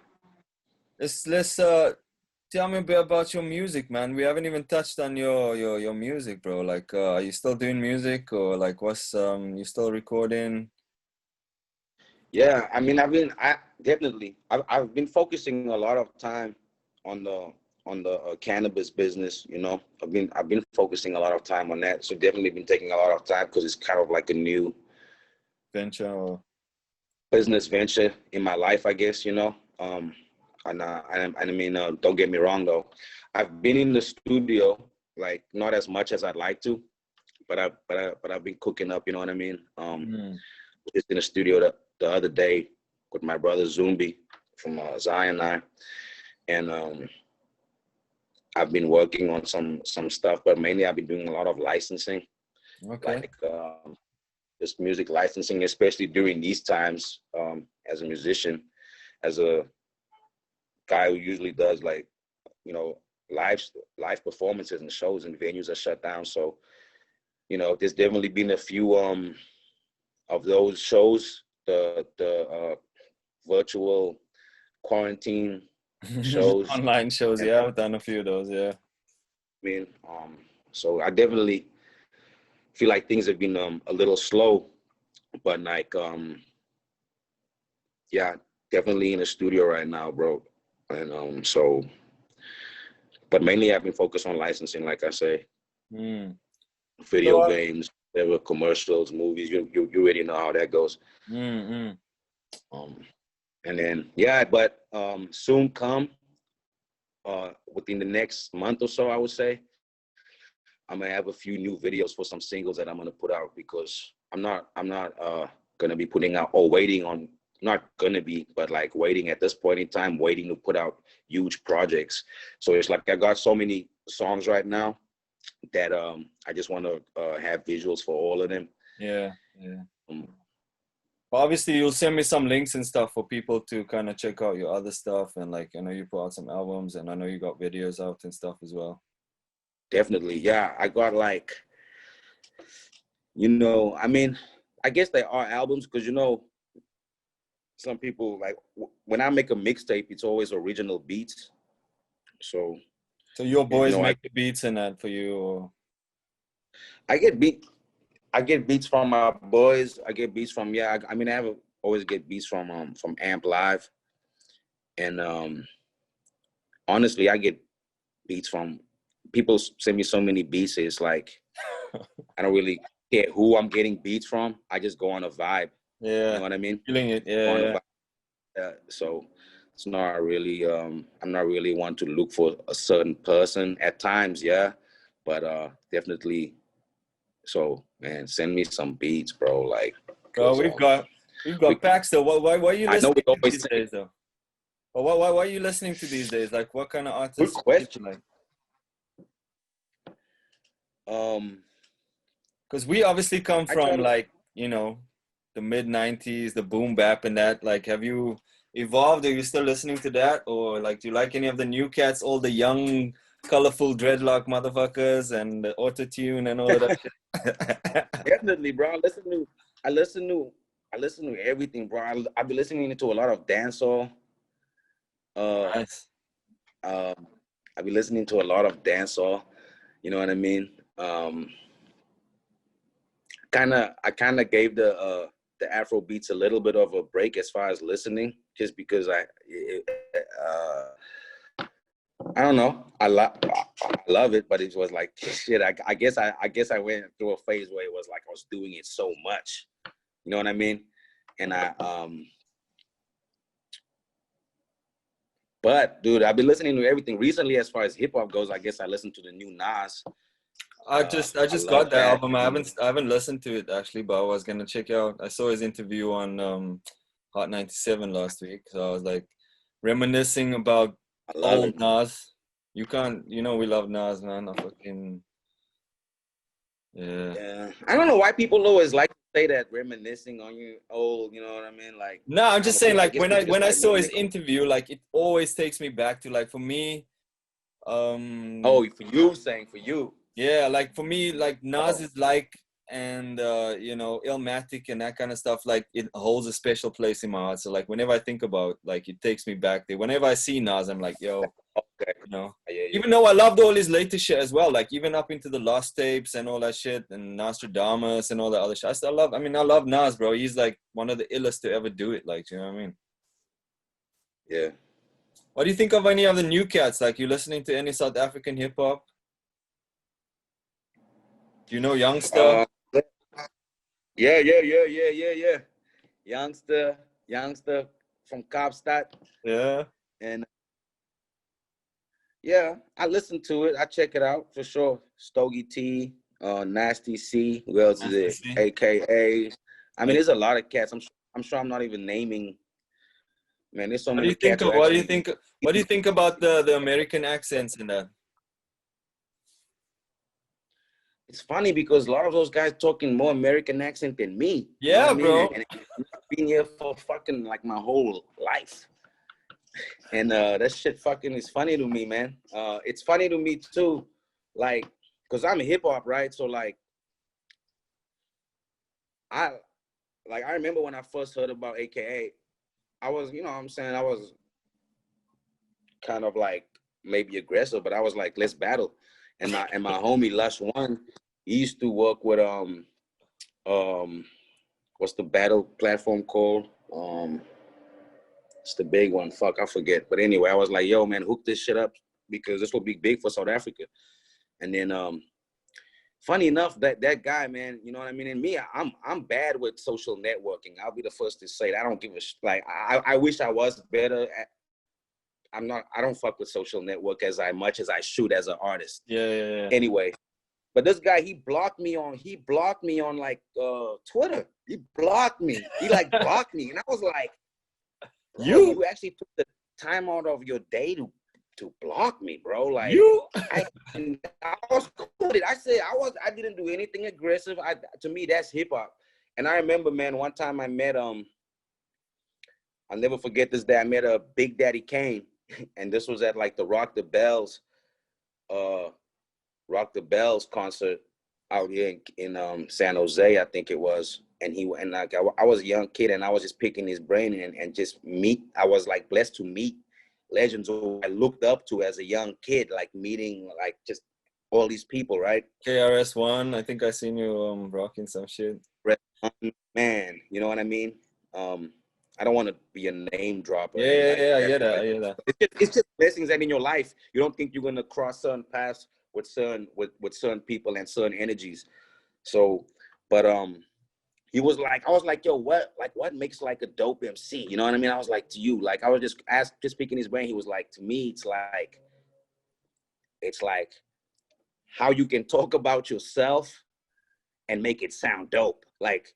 let's tell me a bit about your music, man. We haven't even touched on your music, bro. Like, are you still doing music, or like, what's you still recording? Yeah, I mean, I've been focusing a lot of time on the cannabis business. You know, I've been focusing a lot of time on that. So definitely been taking a lot of time because it's kind of like a new Venture or business venture in my life, I guess. You know, and I mean, don't get me wrong though, I've been in the studio like not as much as I'd like to, but I've been cooking up. You know what I mean? Just in the studio the other day with my brother Zumbi from Zion, and I've been working on some stuff, but mainly I've been doing a lot of licensing, okay. like just music licensing, especially during these times. As a musician, as a guy who usually does like, live performances and shows and venues are shut down. So, there's definitely been a few of those shows, the virtual quarantine shows. Online shows, And, yeah, I've done a few of those, yeah. I mean, so I definitely feel like things have been a little slow, but like, yeah, definitely in the studio right now, bro. And so, but mainly I've been focused on licensing, like I say, video So, games, whatever, commercials, movies. You already know how that goes. mm. And then but soon come, within the next month or so, I would say, I'm gonna have a few new videos for some singles that I'm gonna put out, because I'm not gonna be putting out or waiting on. Not gonna be, but like waiting at this point in time, waiting to put out huge projects. So it's like I got so many songs right now that I just want to have visuals for all of them. Yeah. But obviously you'll send me some links and stuff for people to kind of check out your other stuff, and like I know you put out some albums, and I know you got videos out and stuff as well. Definitely, yeah. I got like, I mean, I guess they are albums, because some people like when I make a mixtape, it's always original beats. So your boys make the beats and that for you, or? I get beats from my boys. I get beats from I always get beats from Amp Live, and honestly, I get beats from people. Send me so many beats. It's like I don't really care who I'm getting beats from. I just go on a vibe. Yeah, you know what I mean. Feeling it, yeah. So it's not really. I'm not really one to look for a certain person at times. Yeah, but definitely. So, man, send me some beats, bro. Like, Bro, we've got packs though. What are you listening to these days though? But what are you listening to these days? Like, what kind of Good artists do question. you like? Because we obviously come I try from, to. like, you know, the mid 90s, the boom bap and that. Like, have you evolved? Are you still listening to that? Or like, do you like any of the new cats, all the young, colorful dreadlock motherfuckers and the auto-tune and all of that shit? Definitely, bro. I listen to everything, bro. I've been listening to a lot of dancehall. Uh, Nice. I've been listening to a lot of dancehall. You know what I mean? I kind of gave the Afro beats a little bit of a break as far as listening, just because I don't know. I love it, but it was like shit. I guess I went through a phase where it was like I was doing it so much. You know what I mean? And but dude, I've been listening to everything recently. As far as hip hop goes, I guess I listened to the new Nas. I I just got love that that. album. I haven't listened to it actually, but I was gonna check out. I saw his interview on Hot 97 last week, so I was like reminiscing about I love old it. Nas. You know we love Nas, man. I fucking yeah. Yeah, I don't know why people always like to say that, reminiscing on you old. You know what I mean? Like, No, I'm I just don't know. saying, I like guess people just when I like saw his reminiscing. interview, like it always takes me back to, like, for me, Oh, for you, saying for you. yeah, like for me, like Nas Oh, is like, and you know, Illmatic and that kind of stuff, like it holds a special place in my heart. So like whenever I think about, like, it takes me back there. Whenever I see Nas, I'm like, yo, okay. you know. Yeah, yeah. Even though I loved all his later shit as well, like even up into the Lost Tapes and all that shit and Nostradamus and all that other shit. I mean, I love Nas, bro. He's like one of the illest to ever do it. Like, you know what I mean? Yeah. What do you think of any of the new cats? Like, you listening to any South African hip hop? Do you know Youngster? Uh, yeah. Youngster from Kaapstad, Yeah. and yeah, I listen to it. I check it out for sure. Stogie T, Nasty C. Who else is Nice to it? see. AKA. I mean, Like, there's a lot of cats. I'm sure I'm not even naming. Man, there's so what do many you think cats who of actually. what do you think about the American accents in that? It's funny because a lot of those guys talking more American accent than me. You know what I Yeah, mean? bro. And I've been here for fucking like my whole life. And that shit fucking is funny to me, man. It's funny to me too, like, cause I'm hip hop, right? So like, I remember when I first heard about AKA, I was, you know what I'm saying, I was kind of like maybe aggressive, but I was like, let's battle. And my homie Lush One, he used to work with what's the battle platform called? It's the big one. Fuck, I forget. But anyway, I was like, yo, man, hook this shit up because this will be big for South Africa. And then funny enough, that guy, man, you know what I mean? And me, I'm bad with social networking. I'll be the first to say it. I don't give a like I wish I was better at. I don't fuck with social network as much as I should as an artist. Yeah. Anyway, but this guy, he blocked me on like Twitter. He blocked me. He like blocked me. And I was like, bro, You you actually took the time out of your day to block me, bro. Like you I was cool with it. I said I didn't do anything aggressive. To me, that's hip hop. And I remember, man, one time I met I'll never forget this day. I met a Big Daddy Kane, and this was at like the Rock the Bells concert out here in San Jose, I think it was. And like I was a young kid, and I was just picking his brain and just meet. I was like blessed to meet legends who I looked up to as a young kid, like meeting like just all these people, right? KRS-One. I think I seen you rocking some shit. Man, you know what I mean? I don't want to be a name dropper or anything like Yeah. I that, hear that. but I hear that. it's just blessings that in your life you don't think you're gonna cross certain paths with certain people and certain energies. So, but he was like, I was like, yo, what makes like a dope MC? You know what I mean? I was like, to you, like I was just speaking his brain. He was like, to me, it's like how you can talk about yourself and make it sound dope. Like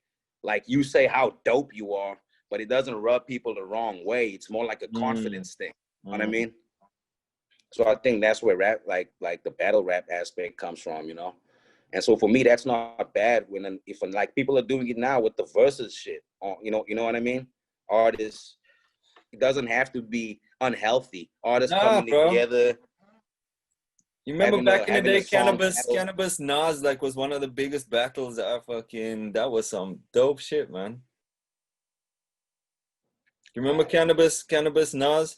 you say how dope you are, but it doesn't rub people the wrong way. It's more like a confidence thing. You know what I mean? So I think that's where rap, like the battle rap aspect comes from, you know? And so for me, that's not bad if like people are doing it now with the versus shit, you know what I mean? Artists, it doesn't have to be unhealthy. Artists Nah, coming bro. together. You remember back in the day, cannabis Nas like was one of the biggest battles. That was some dope shit, man. You remember cannabis Nas?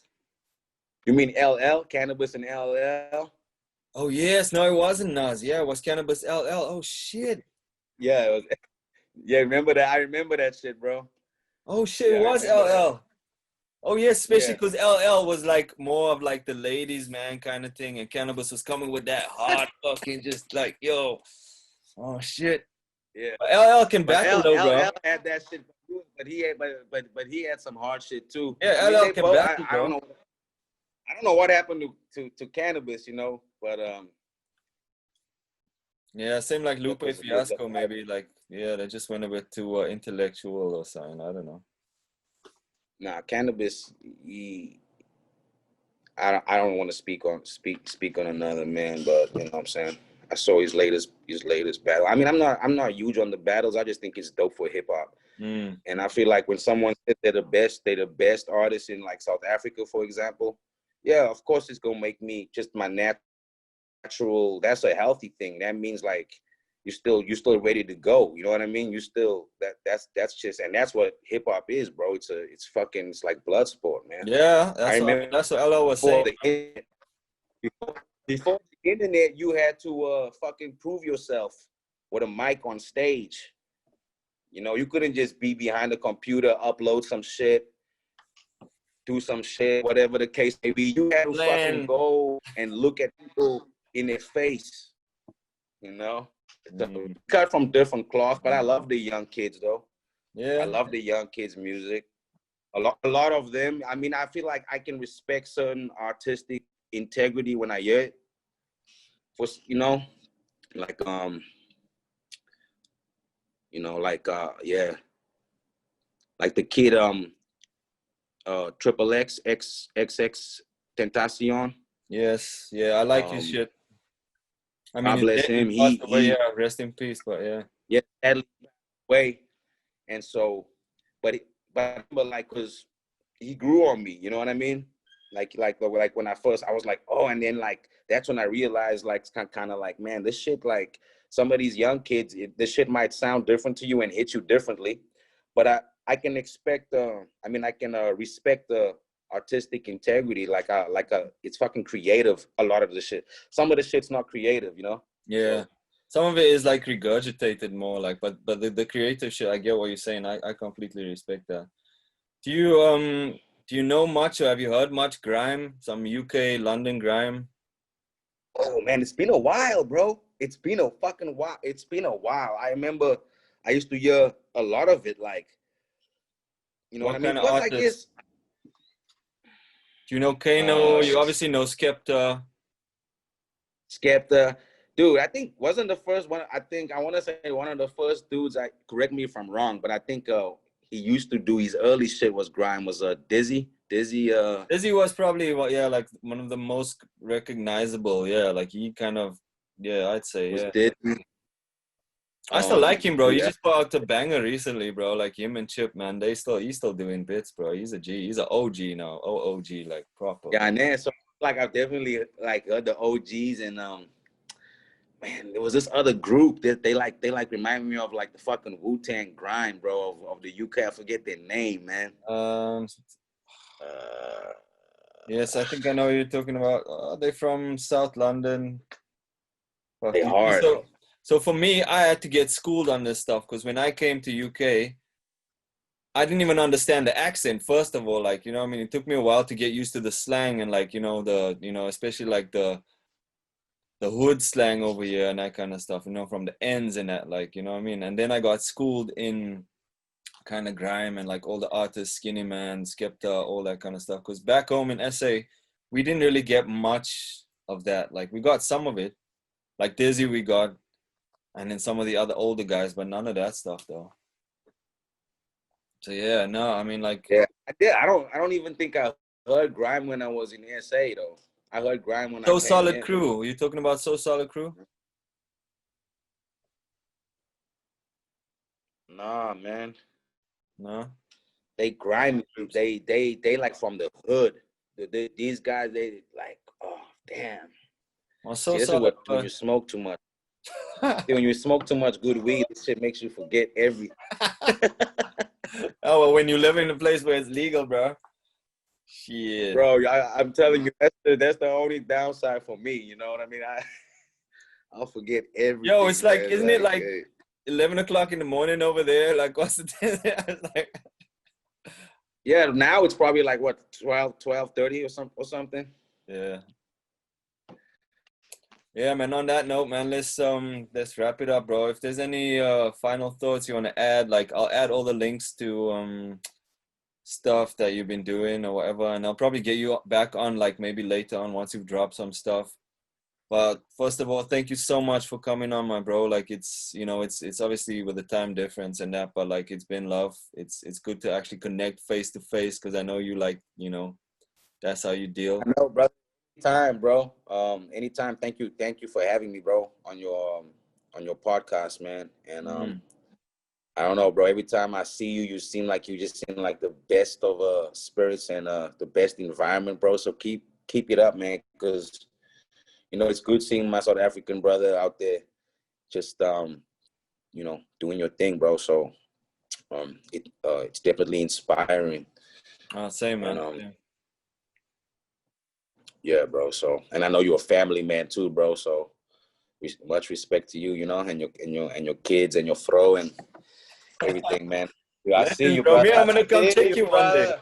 You mean LL, Cannabis and LL? Oh yes, no, it wasn't Nas. Yeah, it was Cannabis LL. Oh shit. Yeah, it was. Yeah, remember that? I remember that shit, bro. Oh shit, Yeah, it was LL. Oh yeah, especially Yeah. because LL was like more of like the ladies man kind of thing, and Cannabis was coming with that hard fucking just like yo. Oh shit. Yeah. But LL can But battle though, bro. LL had that shit, but he had some hard shit too. Yeah, I mean, LL they can both. battle, I don't bro. know. I don't know what happened to Cannabis, you know, but Yeah, same like that Lupe was a good Fiasco, guy. maybe like yeah, they just went a bit too intellectual or something. I don't know. Nah, Cannabis. I don't want to speak on another man, but you know what I'm saying. I saw his latest battle. I mean, I'm not huge on the battles. I just think it's dope for hip hop. And I feel like when someone says they're the best artist in like South Africa, for example, yeah, of course it's gonna make me just my natural. That's a healthy thing. That means like you're still ready to go. You know what I mean? You still that's just, and that's what hip hop is, bro. It's like blood sport, man. Yeah, I remember that's what LL was before saying. before the internet, you had to fucking prove yourself with a mic on stage. You know, you couldn't just be behind the computer, upload some shit, do some shit, whatever the case may be. You had to fucking Plan. go and look at people in their face, you know? So cut from different cloth, but I love the young kids though. I Yeah. love the young kids' music. A lot of them. I mean, I feel like I can respect certain artistic integrity when I hear it. For like yeah, like the kid Triple XXX Tentacion. Yes. Yeah, I like his shit. I mean, God bless he him. passed away. He Yeah, rest in peace. But yeah. yeah, sadly way. And so, but like, cause he grew on me. You know what I mean? Like when I was like, oh, and then like that's when I realized like it's kind of like, man, this shit, like some of these young kids, this shit might sound different to you and hit you differently, but I can expect I can respect the artistic integrity, it's fucking creative. A lot of the shit, some of the shit's not creative, you know. Yeah. So, Some of it is like regurgitated more like, but the creative shit, I get what you're saying. I completely respect that. Do you know much or have you heard much grime? Some UK London grime? oh man, it's been a while, bro. It's been a fucking while. It's been a while. I remember I used to hear a lot of it, like, you know what I What mean? kind of Plus, I artists? guess Do you know Kano? You obviously know Skepta. Skepta, dude. I think wasn't the first one. I want to say one of the first dudes. Correct me if I'm wrong, but I think he used to do his early shit was grime. Was Dizzy. Dizzy was probably like one of the most recognizable. Yeah, like he kind of I'd say was yeah. Dizzy. I still like him, bro. He Dude, just put out a banger recently, bro. Like him and Chip, man. He's still doing bits, bro. He's a G. He's an OG now. OG, like proper. yeah, and then so like I've definitely like heard the OGs and man, there was this other group that they remind me of like the fucking Wu-Tang Grind, bro, of the UK. I forget their name, man. Yes, I think I know what you're talking about. They're from South London. They hard. So for me, I had to get schooled on this stuff because when I came to UK, I didn't even understand the accent. First of all, like, you know, I mean, it took me a while to get used to the slang and like, especially like the hood slang over here and that kind of stuff, from the ends and that, like, you know what I mean? And then I got schooled in kind of grime and like all the artists, Skinny Man, Skepta, all that kind of stuff. Because back home in SA, we didn't really get much of that. Like we got some of it, like Dizzy we got, and then some of the other older guys, but none of that stuff though. So yeah, no, I mean like Yeah, I did. I don't even think I heard grime when I was in SA though. I heard grime when I So came Solid in. Crew. Are you talking about So Solid Crew? Nah, man. No. They grimy. They like from the hood. These guys, they like, oh damn. Well, See, So this is Solid. what when you smoke too much. See, when you smoke too much good weed, this shit makes you forget every. Oh well, when you live in a place where it's legal, bro. Shit. Bro, I'm telling you, that's the only downside for me. You know what I mean? I'll forget Yo, everything, it's like, man. isn't it Like, like 11 o'clock in the morning over there? Like, what's the it's like, yeah, now it's probably like what 12:30 or something. yeah. Yeah, man. On that note, man, let's wrap it up, bro. If there's any final thoughts you want to add, like I'll add all the links to stuff that you've been doing or whatever, and I'll probably get you back on like maybe later on once you've dropped some stuff. But first of all, thank you so much for coming on, my bro. Like it's, you know, it's obviously with the time difference and that, but like it's been love. It's good to actually connect face to face because I know you like, you know, that's how you deal. I know, brother. Anytime, bro. Anytime. Thank you for having me, bro, on your podcast, man. And I don't know, bro. Every time I see you, you seem like the best of spirits and the best environment, bro. So keep it up, man, because you know it's good seeing my South African brother out there, just you know, doing your thing, bro. So it's definitely inspiring. Same, man. And yeah, bro. So, and I know you're a family man too, bro. So much respect to you, you know, and your kids and your fro and everything, man. Yeah, I see Blessings, you, bro. brother. Me, I'm gonna come I see check you, you one day. brother.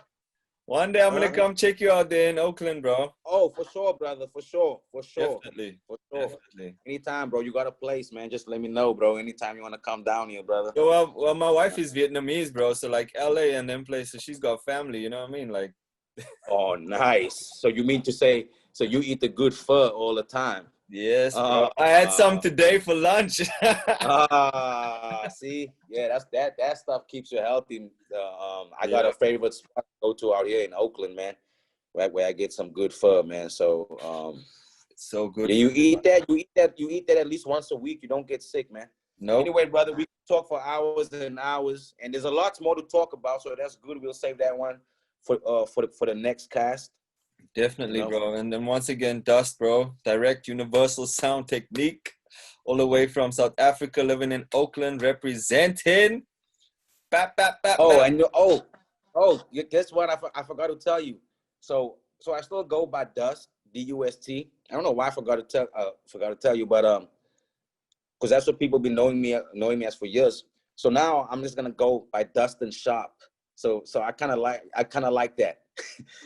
One day I'm gonna Huh? come check you out there in Oakland, bro. Oh, for sure, brother. For sure. Definitely. For sure. Definitely. Anytime, bro. You got a place, man. Just let me know, bro. Anytime you want to come down here, brother. So, well, my wife is Vietnamese, bro. So like LA and them places, she's got family. You know what I mean? Like. Oh, nice. So you mean to say, so you eat the good pho all the time? Yes, bro. I had some today for lunch. See, yeah, that stuff keeps you healthy. I got a favorite spot to go to out here in Oakland, man, where I get some good pho, man. So it's so good. Yeah, you eat that at least once a week. You don't get sick, man. No. Nope. Anyway, brother, we can talk for hours and hours, and there's a lot more to talk about. So that's good. We'll save that one for the next cast. Definitely, you know? Bro. And then once again, Dust, bro, direct universal sound technique, all the way from South Africa, living in Oakland, representing. Bap, bap, bap, oh, bap. and guess what? I forgot to tell you. So I still go by Dust, D-U-S-T. I don't know why I forgot to tell you, but because that's what people been knowing me as for years. So now I'm just gonna go by Dustin Sharpe. So I kind of like that.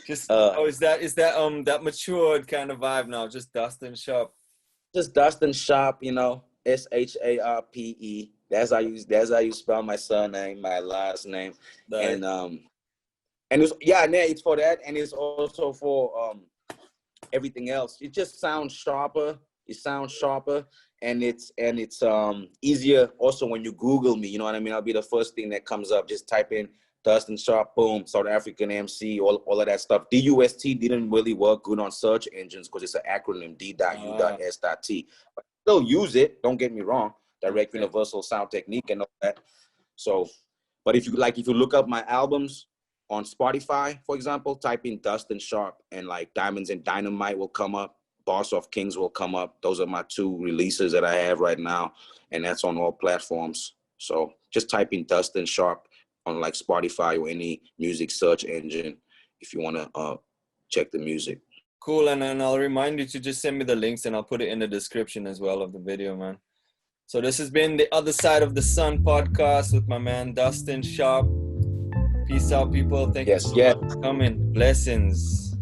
Just is that that matured kind of vibe now? Just Dustin Sharpe. Just Dustin Sharpe, you know, Sharpe. That's how you spell my surname, my last name, nice. And it's for that, and it's also for everything else. It just sounds sharper. It sounds sharper, and it's easier also when you Google me. You know what I mean? I'll be the first thing that comes up. Just type in Dustin Sharpe, boom, South African MC, all of that stuff. DUST didn't really work good on search engines because it's an acronym, D.U.S.T. But still use it. Don't get me wrong. Direct universal sound technique and all that. So, but if you look up my albums on Spotify, for example, type in Dustin Sharpe and like Diamonds and Dynamite will come up. Boss of Kings will come up. Those are my 2 releases that I have right now. And that's on all platforms. So just type in Dustin Sharpe on like Spotify or any music search engine if you want to check the music. Cool. And then I'll remind you to just send me the links and I'll put it in the description as well of the video, man. So this has been the Other Side of the Sun podcast with my man, Dustin Sharpe. Peace out, people. Thank you so much for coming. Blessings.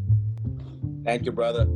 Thank you, brother.